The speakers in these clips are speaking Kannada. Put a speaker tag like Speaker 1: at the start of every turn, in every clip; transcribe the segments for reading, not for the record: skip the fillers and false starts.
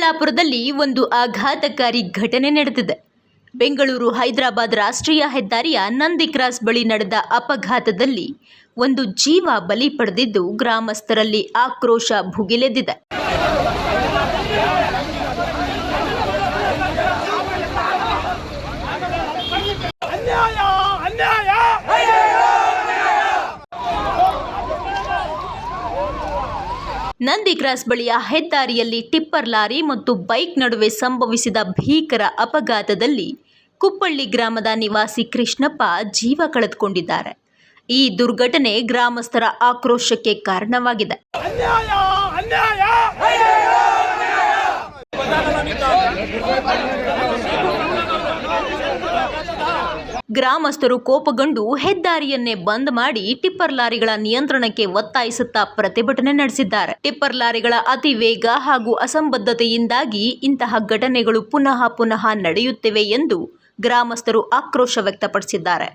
Speaker 1: ಚಿಕ್ಕಬಳ್ಳಾಪುರದಲ್ಲಿ ಒಂದು ಆಘಾತಕಾರಿ ಘಟನೆ ನಡೆದಿದೆ. ಬೆಂಗಳೂರು ಹೈದರಾಬಾದ್ ರಾಷ್ಟ್ರೀಯ ಹೆದ್ದಾರಿಯ ನಂದಿ ಕ್ರಾಸ್ ಬಳಿ ನಡೆದ ಅಪಘಾತದಲ್ಲಿ ಒಂದು ಜೀವ ಬಲಿ ಪಡೆದಿದ್ದು ಗ್ರಾಮಸ್ಥರಲ್ಲಿ ಆಕ್ರೋಶ ಭುಗಿಲೆದ್ದಿದೆ. ನಂದಿ ಕ್ರಾಸ್ ಬಳಿಯ ಹೆದ್ದಾರಿಯಲ್ಲಿ ಟಿಪ್ಪರ್ ಲಾರಿ ಮತ್ತು ಬೈಕ್ ನಡುವೆ ಸಂಭವಿಸಿದ ಭೀಕರ ಅಪಘಾತದಲ್ಲಿ ಕುಪ್ಪಳ್ಳಿ ಗ್ರಾಮದ ನಿವಾಸಿ ಕೃಷ್ಣಪ್ಪ ಜೀವ ಕಳೆದುಕೊಂಡಿದ್ದಾರೆ. ಈ ದುರ್ಘಟನೆ ಗ್ರಾಮಸ್ಥರ ಆಕ್ರೋಶಕ್ಕೆ ಕಾರಣವಾಗಿದೆ. ಗ್ರಾಮಸ್ಥರು ಕೋಪಗೊಂಡು ಹೆದ್ದಾರಿಯನ್ನೇ ಬಂದ್ ಮಾಡಿ ಟಿಪ್ಪರ್ ಲಾರಿಗಳ ನಿಯಂತ್ರಣಕ್ಕೆ ಒತ್ತಾಯಿಸುತ್ತಾ ಪ್ರತಿಭಟನೆ ನಡೆಸಿದ್ದಾರೆ. ಟಿಪ್ಪರ್ ಲಾರಿಗಳ ಅತಿ ವೇಗ ಹಾಗೂ ಅಸಂಬದ್ಧತೆಯಿಂದಾಗಿ ಇಂತಹ ಘಟನೆಗಳು ಪುನಃ ನಡೆಯುತ್ತಿವೆ ಎಂದು ಗ್ರಾಮಸ್ಥರು ಆಕ್ರೋಶ ವ್ಯಕ್ತಪಡಿಸಿದ್ದಾರೆ.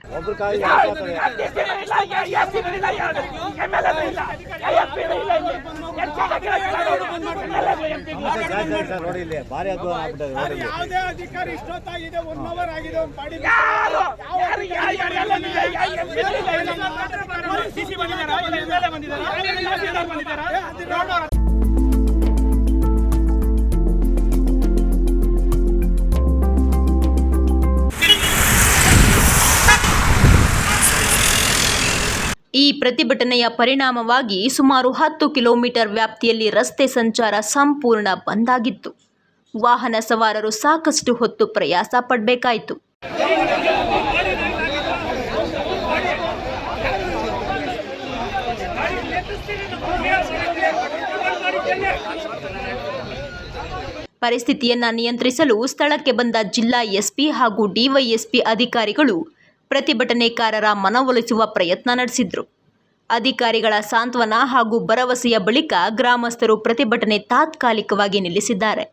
Speaker 1: ಈ ಪ್ರತಿಭಟನೆಯ ಪರಿಣಾಮವಾಗಿ ಸುಮಾರು 10 ಕಿಲೋಮೀಟರ್ ವ್ಯಾಪ್ತಿಯಲ್ಲಿ ರಸ್ತೆ ಸಂಚಾರ ಸಂಪೂರ್ಣ ಬಂದ್ ಆಗಿತ್ತು. ವಾಹನ ಸವಾರರು ಸಾಕಷ್ಟು ಹೊತ್ತು ಪ್ರಯಾಸ ಪಡಬೇಕಾಯಿತು. ಪರಿಸ್ಥಿತಿಯನ್ನು ನಿಯಂತ್ರಿಸಲು ಸ್ಥಳಕ್ಕೆ ಬಂದ ಜಿಲ್ಲಾ ಎಸ್ಪಿ ಹಾಗೂ ಡಿವೈಎಸ್ಪಿ ಅಧಿಕಾರಿಗಳು ಪ್ರತಿಭಟನೆಕಾರರ ಮನವೊಲಿಸುವ ಪ್ರಯತ್ನ ನಡೆಸಿದ್ರು. ಅಧಿಕಾರಿಗಳ ಸಾಂತ್ವನ ಹಾಗೂ ಭರವಸೆಯ ಬಳಿಕ ಗ್ರಾಮಸ್ಥರು ಪ್ರತಿಭಟನೆ ತಾತ್ಕಾಲಿಕವಾಗಿ ನಿಲ್ಲಿಸಿದ್ದಾರೆ.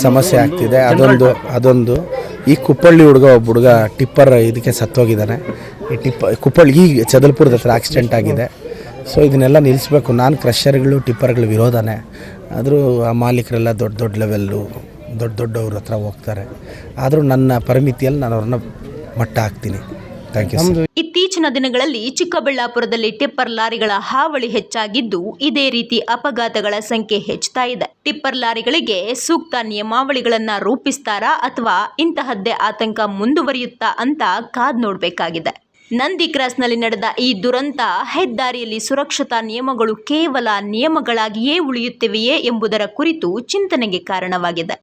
Speaker 2: ಸಮಸ್ಯೆ ಆಗ್ತಿದೆ. ಅದೊಂದು ಈ ಕುಪ್ಪಳ್ಳಿ ಒಬ್ಬ ಹುಡುಗ ಟಿಪ್ಪರ್ ಇದಕ್ಕೆ ಸತ್ತೋಗಿದ್ದಾನೆ. ಈ ಕುಪ್ಪಳ್ಳಿ ಈ ಚದಲ್ಪುರದ ಹತ್ರ ಆಕ್ಸಿಡೆಂಟ್ ಆಗಿದೆ. ಸೊ ಇದನ್ನೆಲ್ಲ ನಿಲ್ಲಿಸಬೇಕು. ನಾನು ಕ್ರಷರ್ಗಳು ಟಿಪ್ಪರ್ಗಳ ವಿರೋಧನೇ. ಆದರೂ ಆ ಮಾಲೀಕರೆಲ್ಲ ದೊಡ್ಡ ಲೆವೆಲ್ಲು ದೊಡ್ಡವ್ರ ಹತ್ರ ಹೋಗ್ತಾರೆ. ಆದರೂ ನನ್ನ ಪರಿಮಿತಿಯಲ್ಲಿ ನಾನು ಅವ್ರನ್ನ ಮಟ್ಟ ಹಾಕ್ತೀನಿ.
Speaker 1: ಇತ್ತೀಚಿನ ದಿನಗಳಲ್ಲಿ ಚಿಕ್ಕಬಳ್ಳಾಪುರದಲ್ಲಿ ಟಿಪ್ಪರ್ ಲಾರಿಗಳ ಹಾವಳಿ ಹೆಚ್ಚಾಗಿದ್ದು, ಇದೇ ರೀತಿ ಅಪಘಾತಗಳ ಸಂಖ್ಯೆ ಹೆಚ್ಚುತ್ತಾ ಇದೆ. ಟಿಪ್ಪರ್ ಲಾರಿಗಳಿಗೆ ಸೂಕ್ತ ನಿಯಮಾವಳಿಗಳನ್ನ ರೂಪಿಸ್ತಾರಾ ಅಥವಾ ಇಂತಹದ್ದೇ ಆತಂಕ ಮುಂದುವರಿಯುತ್ತಾ ಅಂತ ಕಾದ್ ನೋಡಬೇಕಾಗಿದೆ. ನಂದಿ ಕ್ರಾಸ್ನಲ್ಲಿ ನಡೆದ ಈ ದುರಂತ ಹೆದ್ದಾರಿಯಲ್ಲಿ ಸುರಕ್ಷತಾ ನಿಯಮಗಳು ಕೇವಲ ನಿಯಮಗಳಾಗಿಯೇ ಉಳಿಯುತ್ತಿವೆಯೇ ಎಂಬುದರ ಕುರಿತು ಚಿಂತನೆಗೆ ಕಾರಣವಾಗಿದೆ.